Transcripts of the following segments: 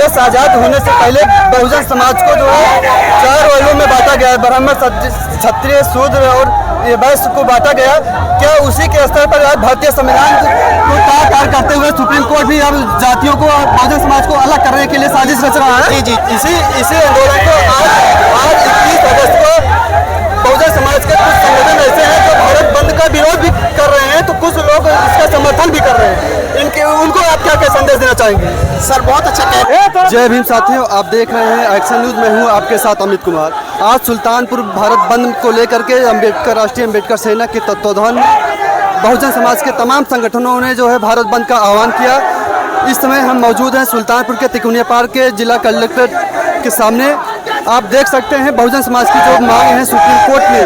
देश आज़ाद होने से पहले बहुजन समाज को जो है 4 वर्गों में बांटा गया, ब्राह्मण, क्षत्रिय, शूद्र और वैश्य को बांटा गया। क्या उसी के स्तर पर आज भारतीय संविधान को तार करते हुए सुप्रीम कोर्ट भी अब जातियों को और बहुजन समाज को अलग करने के लिए साजिश रच रहा है? जी, इसी आंदोलन को आज 21 अगस्त को बहुजन समाज के कुछ संगठन ऐसे हैं जो भारत बंद का विरोध भी कर रहे हैं, तो कुछ लोग इसका समर्थन भी कर रहे हैं। उनको आप क्या संदेश देना चाहेंगे? सर बहुत अच्छा कह रहे हैं। जय भीम साथियों, आप देख रहे हैं एक्शन न्यूज। मैं हूं आपके साथ अमित कुमार। आज सुल्तानपुर भारत बंद को लेकर के राष्ट्रीय अम्बेडकर सेना के तत्वाधान में बहुजन समाज के तमाम संगठनों ने जो है भारत बंद का आह्वान किया। इस समय हम मौजूद हैं सुल्तानपुर के तिकोनिया पार्क के जिला कलेक्टर के सामने। आप देख सकते हैं बहुजन समाज की जो मांग है, सुप्रीम कोर्ट ने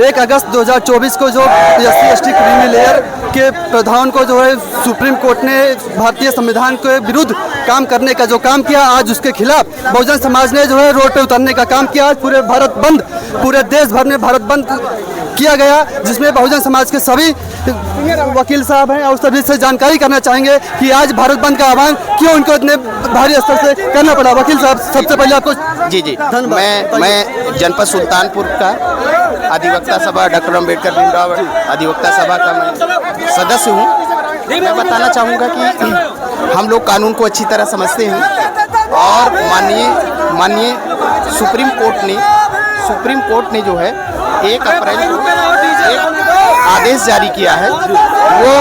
1 अगस्त 2024 को जो SC/ST क्रीमी लेयर के प्रधान को जो है सुप्रीम कोर्ट ने भारतीय संविधान के विरुद्ध काम करने का जो काम किया, आज उसके खिलाफ बहुजन समाज ने जो है रोड पे उतरने का काम किया। आज पूरे भारत बंद, पूरे देश भर में भारत बंद किया गया, जिसमें बहुजन समाज के सभी वकील साहब हैं और सभी से जानकारी करना चाहेंगे कि आज भारत बंद का आह्वान क्यों उनको इतने भारी स्तर से करना पड़ा। वकील साहब, सबसे पहले आपको जी मैं जनपद सुल्तानपुर का अधिवक्ता सभा डॉक्टर अम्बेडकर भीमराव अधिवक्ता सभा का मैं सदस्य हूँ। मैं बताना चाहूँगा कि हम लोग कानून को अच्छी तरह समझते हैं और माननीय सुप्रीम कोर्ट ने जो है 1 अप्रैल को एक आदेश जारी किया है। वो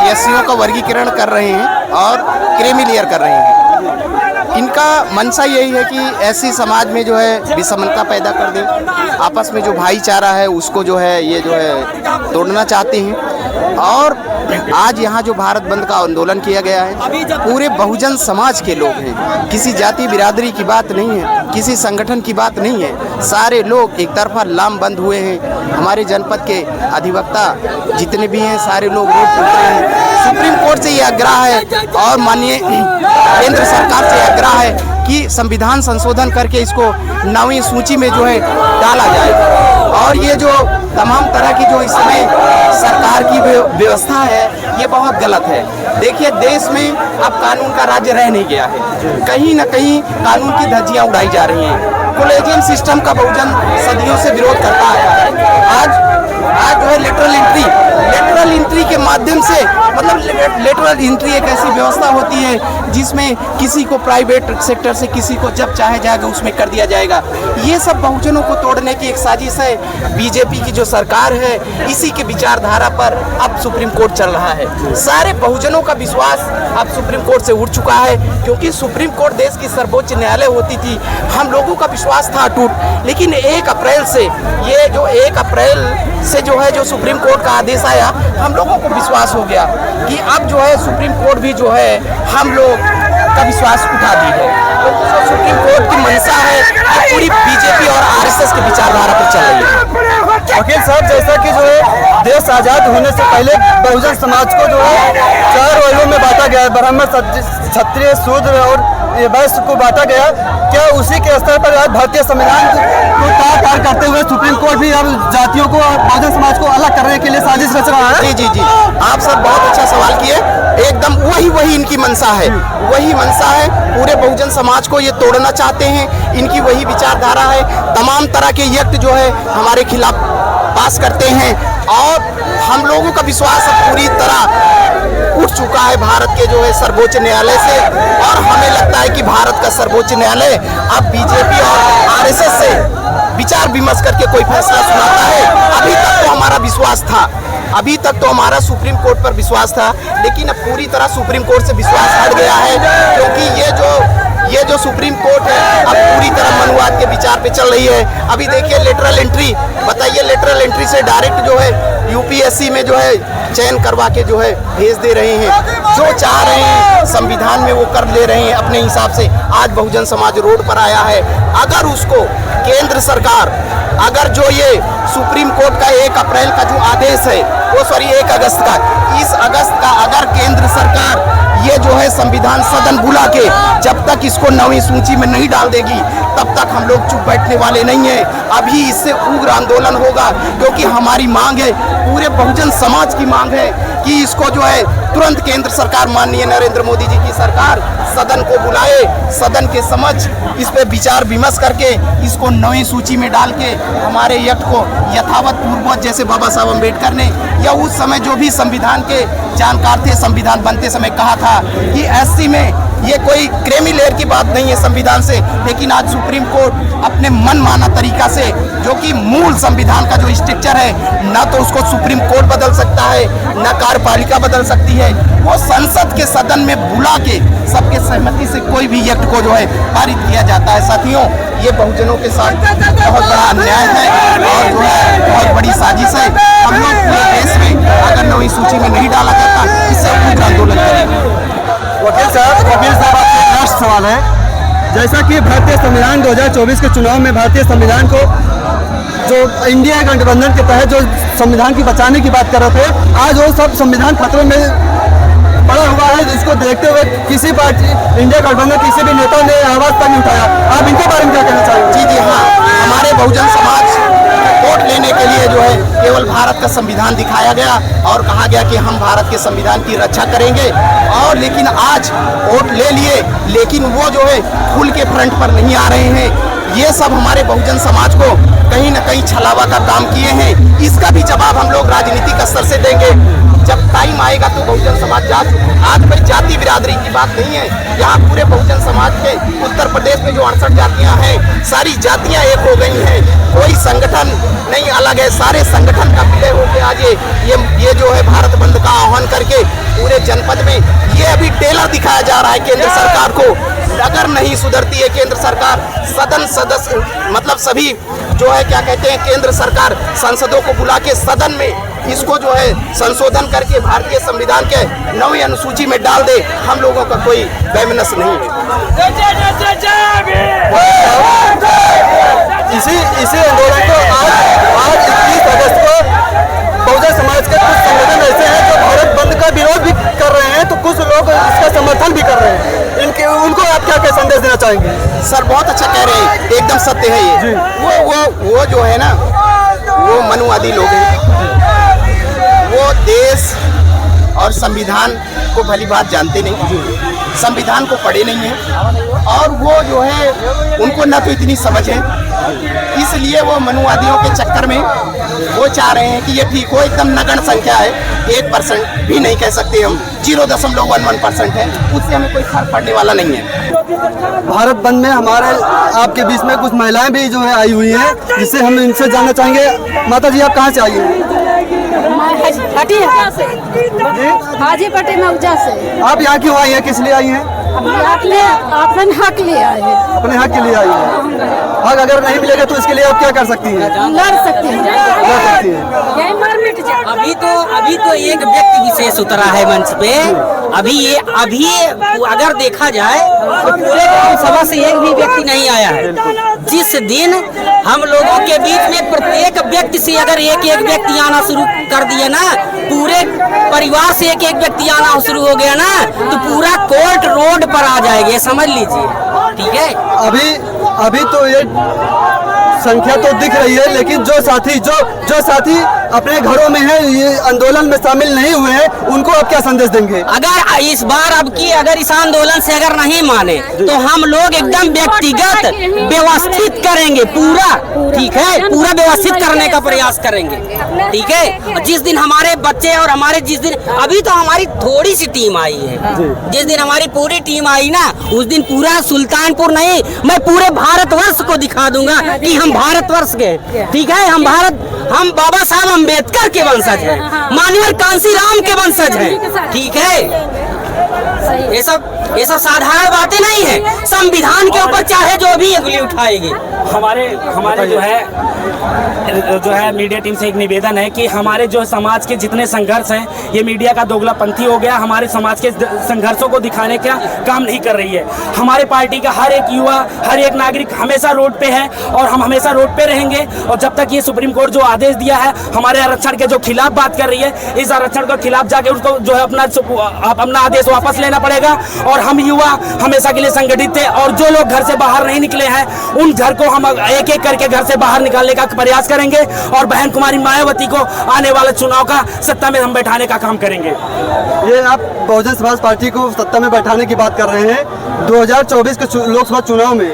SCओं का वर्गीकरण कर रहे हैं और क्रीमी लेयर कर रहे हैं। इनका मंशा यही है कि ऐसी समाज में जो है विषमता पैदा कर दे, आपस में जो भाईचारा है उसको जो है ये जो है तोड़ना चाहते हैं। और आज यहाँ जो भारत बंद का आंदोलन किया गया है, पूरे बहुजन समाज के लोग हैं, किसी जाति बिरादरी की बात नहीं है, किसी संगठन की बात नहीं है। सारे लोग एक तरफा लामबंद हुए हैं। हमारे जनपद के अधिवक्ता जितने भी हैं सारे लोग रोड पर उतरे हैं। सुप्रीम कोर्ट से ये आग्रह है और माननीय केंद्र सरकार से आग्रह है कि संविधान संशोधन करके इसको 9वीं सूची में जो है डाला जाए। और ये जो तमाम तरह की जो इसमें सरकार की व्यवस्था है ये बहुत गलत है। देखिए, देश में अब कानून का राज्य रह नहीं गया है। कहीं ना कहीं कानून की धज्जियां उड़ाई जा रही हैं। कॉलेजियम सिस्टम का बहुजन सदियों से विरोध करता आया है। आज जो है लेटरल एंट्री के माध्यम से, मतलब लेटरल एंट्री एक ऐसी व्यवस्था होती है जिसमें किसी को प्राइवेट सेक्टर से किसी को जब चाहे जाएगा उसमें कर दिया जाएगा। ये सब बहुजनों को तोड़ने की एक साजिश है। बीजेपी की जो सरकार है इसी के विचारधारा पर अब सुप्रीम कोर्ट चल रहा है। सारे बहुजनों का विश्वास अब सुप्रीम कोर्ट से उठ चुका है, क्योंकि सुप्रीम कोर्ट देश की सर्वोच्च न्यायालय होती थी। हम लोगों का विश्वास था अटूट, लेकिन 1 अप्रैल से जो है जो सुप्रीम कोर्ट का आदेश आया, हम लोगों को विश्वास हो गया कि अब जो है सुप्रीम कोर्ट भी जो है हम लोग का विश्वास उठा दी है। तो सुप्रीम कोर्ट की मंशा है कि पूरी बीजेपी और RSS के विचारधारा पर चल रही है। वकील साहब, जैसा कि जो है देश आज़ाद होने से पहले बहुजन समाज को जो है 4 वर्गों में बांटा गया, ब्राह्मण, क्षत्रिय, शूद्र और वैश्य को बांटा गया। क्या उसी के स्तर पर आज भारतीय संविधान को तार करते हुए सुप्रीम कोर्ट भी अब जातियों को और बहुजन समाज को अलग करने के लिए साजिश रच रहा है? जी आप सब बहुत अच्छा सवाल किए। एकदम वही इनकी मंशा है, पूरे बहुजन समाज को ये तोड़ना चाहते हैं। इनकी वही विचारधारा है। तमाम तरह के एक्ट जो है हमारे खिलाफ पास करते हैं और हम लोगों का विश्वास अब पूरी तरह उठ चुका है भारत के जो है सर्वोच्च न्यायालय से। और हमें लगता है कि भारत का सर्वोच्च न्यायालय अब बीजेपी और RSS से विचार विमर्श करके कोई फैसला सुनाता है। अभी तक तो हमारा सुप्रीम कोर्ट पर विश्वास था, लेकिन अब पूरी तरह सुप्रीम कोर्ट से विश्वास हट गया है, क्योंकि ये जो सुप्रीम कोर्ट है अब पूरी तरह मनुवाद के विचार पे चल रही है। अभी देखिए लेटरल एंट्री, बताइए लेटरल एंट्री से डायरेक्ट जो है UPSC में जो है चयन करवा के जो है भेज दे रहे हैं। जो चाह रहे हैं संविधान में वो कर ले रहे हैं अपने हिसाब से। आज बहुजन समाज रोड पर आया है। अगर उसको केंद्र सरकार, अगर जो ये सुप्रीम कोर्ट का 1 अप्रैल का जो आदेश है, 1 अगस्त का, इस अगस्त का अगर केंद्र सरकार ये जो है संविधान सदन बुला के जब तक इसको 9वीं सूची में नहीं डाल देगी तब तक हम लोग चुप बैठने वाले नहीं हैं। अभी इससे उग्र आंदोलन होगा, क्योंकि हमारी मांग है, पूरे बहुजन समाज की मांग है कि इसको जो है तुरंत केंद्र सरकार, माननीय नरेंद्र मोदी जी की सरकार सदन को बुलाए, सदन के समझ इस पे विचार विमर्श करके इसको नई सूची में डाल के हमारे एक्ट को यथावत पूर्ववत जैसे बाबा साहब अम्बेडकर ने या उस समय जो भी संविधान के जानकार थे, संविधान बनते समय कहा था कि एससी में ये कोई क्रेमी लेयर की बात नहीं है संविधान से, लेकिन आज सुप्रीम कोर्ट अपने मनमाना तरीका से जो कि मूल संविधान का जो स्ट्रक्चर है ना तो उसको सुप्रीम कोर्ट बदल सकता है ना कार्यपालिका बदल सकती है, वो संसद के सदन में बुला के सबके सहमति से कोई भी एक्ट को जो है पारित किया जाता है। साथियों, ये बहुजनों के साथ बहुत बड़ा अन्याय है और जो है बहुत बड़ी साजिश है। हम लोग पूरे देश में अगर नई सूची में नहीं डाला जाता इससे उग्र आंदोलन करेंगे। वकील साहब आपसे एक लास्ट सवाल है, जैसा कि भारतीय संविधान 2024 के चुनाव में भारतीय संविधान को जो इंडिया गठबंधन के तहत जो संविधान की बचाने की बात कर रहे थे, आज वो सब संविधान खतरे में पड़ा हुआ है, जिसको देखते हुए किसी पार्टी इंडिया गठबंधन किसी भी नेता ने आवाज तक नहीं उठाया। आप इनके बारे में क्या कहना चाहेंगे? जी हाँ, हमारे बहुजन समाज वोट लेने के लिए जो है केवल भारत का संविधान दिखाया गया और कहा गया कि हम भारत के संविधान की रक्षा करेंगे, और लेकिन आज वोट ले लिए लेकिन वो जो है खुल के फ्रंट पर नहीं आ रहे हैं। ये सब हमारे बहुजन समाज को कहीं न कहीं छलावा का काम किए हैं। इसका भी जवाब हम लोग राजनीतिक स्तर से देंगे। जब टाइम आएगा तो बहुजन समाज आज भाई जाति बिरादरी की बात नहीं है, यहाँ पूरे बहुजन समाज के उत्तर प्रदेश में जो 68 जातियाँ हैं, सारी जातियाँ एक हो गई हैं, कोई संगठन नहीं अलग है, सारे संगठन का विलय होकर आज ये जो है भारत बंद का आह्वान करके पूरे जनपद में ये अभी टेलर दिखाया जा रहा है केंद्र सरकार को। अगर नहीं सुधरती है केंद्र सरकार, सदन सदस्य मतलब सभी जो है क्या कहते हैं केंद्र सरकार सांसदों को बुला के सदन में इसको जो है संशोधन करके भारतीय संविधान के 9वीं अनुसूची में डाल दे, हम लोगों का कोई वैमनस नहीं है। इसी आंदोलन को आज 21 अगस्त को बहुजन समाज के कुछ संगठन ऐसे हैं जो भारत बंद का विरोध भी कर रहे हैं, तो कुछ लोग इसका समर्थन भी कर रहे हैं। उनको आप क्या संदेश देना चाहेंगे? सर बहुत अच्छा कह रहे हैं, एकदम सत्य है ये। वो जो है ना वो मनुवादी लोग हैं, वो देश और संविधान को भली बात जानते नहीं, संविधान को पढ़े नहीं है, और वो जो है उनको न तो इतनी समझ है, इसलिए वो मनुवादियों के चक्कर में वो चाह रहे हैं कि ये ठीक हो। एकदम नगण्य संख्या है, 1% भी नहीं कह सकते हम, 0.11% है, उससे हमें कोई फर्क पड़ने वाला नहीं है। भारत बंद में हमारे आपके बीच में कुछ महिलाएं भी जो है आई हुई हैं, जिससे हम इनसे जानना चाहेंगे। माता जी, आप कहाँ से आई हैं? हाजीपट्टी मौजा से। आप यहाँ क्यों आई हैं, किस लिए आई हैं? अपने हक लिए आए हैं। अपने हक के लिए आई हैं। हक अगर नहीं मिलेगा तो इसके लिए आप क्या कर सकती हैं? लड़ सकती हैं। लड़ सकती हैं। यही मर मिट जाए। अभी तो एक व्यक्ति विशेष उतरा है मंच पे। अभी अगर देखा जाए तो पूरे सभा से एक भी व्यक्ति नहीं आया है। जिस दिन हम लोगों के बीच में प्रत्येक व्यक्ति से अगर एक व्यक्ति आना शुरू कर दिया ना, पूरे परिवार से एक व्यक्ति आना शुरू हो गया ना, तो पूरा कोर्ट रोड पर आ जाएगी, समझ लीजिए। ठीक है, अभी तो ये संख्या तो दिख रही है, लेकिन जो साथी अपने घरों में है, ये आंदोलन में शामिल नहीं हुए हैं, उनको आप क्या संदेश देंगे? अगर इस बार अगर इस आंदोलन से अगर नहीं माने तो हम लोग एकदम व्यक्तिगत व्यवस्थित करेंगे, पूरा ठीक है, पूरा व्यवस्थित करने का प्रयास करेंगे। ठीक है, जिस दिन हमारे बच्चे और हमारे अभी तो हमारी थोड़ी सी टीम आई है, जिस दिन हमारी पूरी टीम आई ना, उस दिन पूरा सुल्तानपुर नहीं, मैं पूरे भारतवर्ष को दिखा दूंगा कि हम भारतवर्ष के, ठीक है, हम बाबा साहब अम्बेडकर के वंशज हैं, माननीय कांसीराम के वंशज हैं। ठीक है, ये सब साधारण बातें नहीं है। संविधान के ऊपर चाहे जो भी उंगली उठाएगी। हमारे जो है मीडिया टीम से एक निवेदन है कि हमारे जो समाज के जितने संघर्ष हैं, ये मीडिया का दोगलापंथी हो गया, हमारे समाज के संघर्षों को दिखाने का काम नहीं कर रही है। हमारे पार्टी का हर एक युवा, हर एक नागरिक हमेशा रोड पे है और हम हमेशा रोड पे रहेंगे। और जब तक ये सुप्रीम कोर्ट जो आदेश दिया है हमारे आरक्षण के जो खिलाफ बात कर रही है, इस आरक्षण के खिलाफ जाके उसको जो है अपना आदेश वापस लेना पड़ेगा। और हम युवा हमेशा के लिए संगठित थे, और जो लोग घर से बाहर नहीं निकले हैं उन घर को हम हम एक एक करके घर से बाहर निकालने का प्रयास करेंगे और बहन कुमारी मायावती को आने वाले चुनाव का सत्ता में हम बैठाने का काम करेंगे। ये आप बहुजन समाज पार्टी को सत्ता में बैठाने की बात कर रहे हैं 2024 के लोकसभा चुनाव में,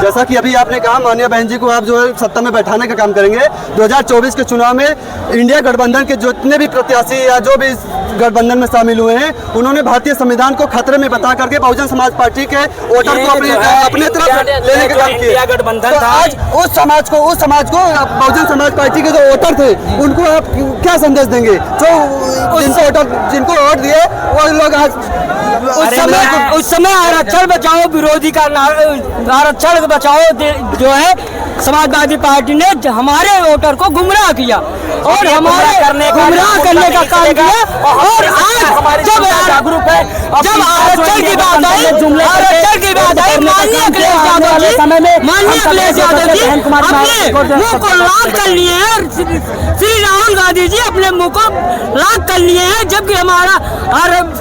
जैसा कि अभी आपने कहा माननीय बहन जी को आप जो है सत्ता में बैठाने का काम करेंगे। 2024 के चुनाव में इंडिया गठबंधन के जितने भी प्रत्याशी या जो भी इस गठबंधन में शामिल हुए हैं, उन्होंने भारतीय संविधान को खतरे में बता करके बहुजन समाज पार्टी के वोटर को अपने तरफ लेने का काम किया। गठबंधन तो आज उस समाज को बहुजन समाज पार्टी के जो वोटर थे उनको आप क्या संदेश देंगे? जो जिनको वोट दिए वो लोग आज उस समय आरक्षण बचाओ विरोधी का आरक्षण बचाओ जो है समाजवादी पार्टी ने हमारे वोटर को गुमराह किया और हमारे गुमराह करने का काम किया। और आज जब जागरूक है, जब आरक्षण की बात आई माननीय अखिलेश यादव जी अपने मुंह को लाल कर लिए हैं, श्री राहुल गांधी जी अपने मुंह को लाल कर लिए हैं, जबकि हमारा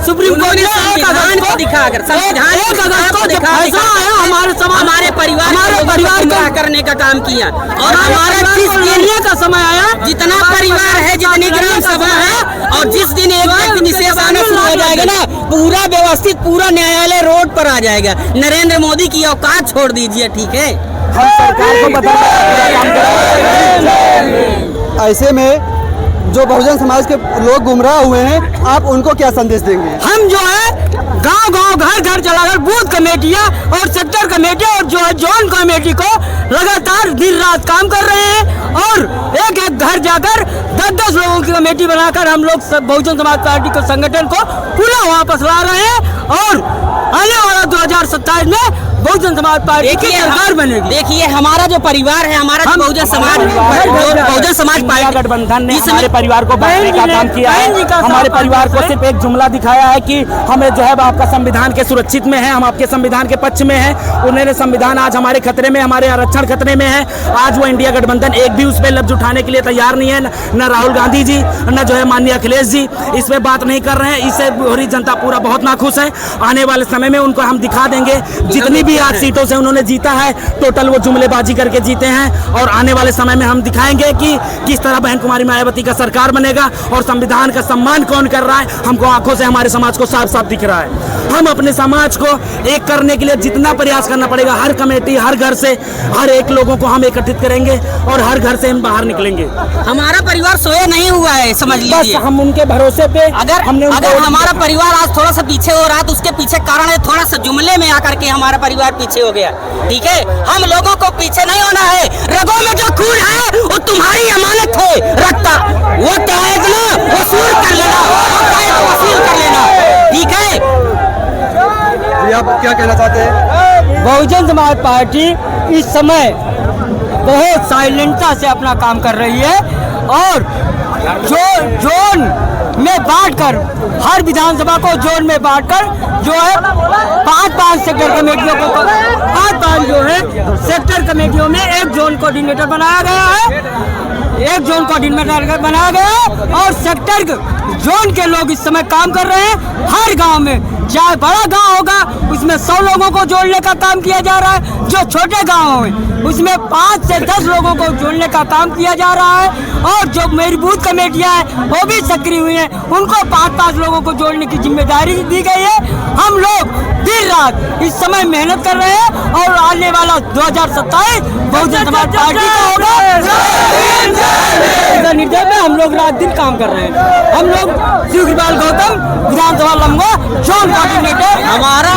सुप्रीम कोर्ट ने 1 अगस्त को दिखाकर फैसला आया हमारे परिवार को करने का काम किया और हमारा जिस एरिया का समय आया, जितना परिवार है, जितनी ग्राम सभा है, और जिस दिन एक व्यक्ति विशेष आना शुरू हो जाएगा ना, पूरा व्यवस्थित पूरा न्यायालय रोड पर आ जाएगा। नरेंद्र मोदी की औकात छोड़ दीजिए, ठीक है? हम सरकार को ऐसे में जो बहुजन समाज के लोग गुमराह हुए हैं, आप उनको क्या संदेश देंगे? हम जो है गांव-गांव घर-घर चलाकर बूथ कमेटियां और सेक्टर कमेटी और जो है जोन कमेटी को लगातार दिन रात काम कर रहे हैं और एक एक घर जाकर 10-10 लोगों की कमेटी बनाकर हम लोग बहुजन समाज पार्टी को संगठन को पुनः वापस ला रहे हैं और आने वाला 2027 में बहुजन समाज पार्टी की सरकार बनेगी। देखिए हमारा जो परिवार है, हमारा बहुजन समाज पार्टी गठबंधन ने हमारे परिवार को बांटने का काम किया है। हमारे परिवार को सिर्फ एक जुमला दिखाया है कि हमें जो है आपका संविधान के सुरक्षित में है, हम आपके संविधान के पक्ष में हैं। उन्होंने संविधान आज हमारे खतरे में, हमारे आरक्षण खतरे में है। आज वो इंडिया गठबंधन एक भी उस पर लफ्ज उठाने के लिए तैयार नहीं है। न राहुल गांधी जी, न जो है माननीय अखिलेश जी इस पे बात नहीं कर रहे हैं। इससे पूरी जनता पूरा बहुत नाखुश है। आने वाले समय में उनको हम दिखा देंगे, जितनी भी आज सीटों से उन्होंने जीता है टोटल वो जुमलेबाजी करके जीते हैं। और आने वाले समय में हम दिखाएंगे कि किस तरह बहन कुमारी मायावती का सरकार बनेगा और संविधान का सम्मान कौन कर रहा है। हमको आंखों से हमारे समाज को साफ साफ दिख रहा है। हम अपने समाज को एक करने के लिए जितना प्रयास करना पड़ेगा, हर कमेटी, हर घर से हर एक लोगों को हम एकत्रित करेंगे और हर घर से हम बाहर निकलेंगे। हमारा परिवार सोया नहीं हुआ है, समझ लीजिए। हम उनके भरोसे पे अगर हमारा परिवार आज थोड़ा सा पीछे हो रहा है तो उसके पीछे कारण है थोड़ा सा जुमले में आकर के हमारा परिवार पीछे हो गया, ठीक है? हम लोगों को पीछे नहीं होना है। रगों में जो खून है वो तुम्हारी अमानत है, रखता वो चाहे ना वसूल कर लेना, वसूल कर लेना, ठीक है? जी आप क्या कहना चाहते हैं? बहुजन समाज पार्टी इस समय बहुत साइलेंटता से अपना काम कर रही है और जो जोन में बांटकर हर विधानसभा को जोन में बांटकर जो है 5-5 सेक्टर कमेटियों को 5-5 जो है सेक्टर कमेटियों में एक जोन कोऑर्डिनेटर बनाया गया है, एक जोन कोऑर्डिनेटर बनाया गया है और सेक्टर जोन के लोग इस समय काम कर रहे हैं। हर गांव में चाहे बड़ा गांव होगा उसमें 100 लोगों को जोड़ने का काम किया जा रहा है, जो छोटे गांव हैं उसमें 5 से 10 लोगों को जोड़ने का काम किया जा रहा है और जो मेरी बूथ कमेटियां हैं वो भी सक्रिय हुई हैं, उनको 5-5 लोगों को जोड़ने की जिम्मेदारी दी गई है। हम लोग दिन रात इस समय मेहनत कर रहे हैं और आने वाला 2027 बहुजन समाज पार्टी का होगा। निर्देश में हम लोग रात दिन काम कर रहे हैं। हम लोग शिवकृपाल गौतम विधानसभा लंबा जोन कोऑर्डिनेटर हमारा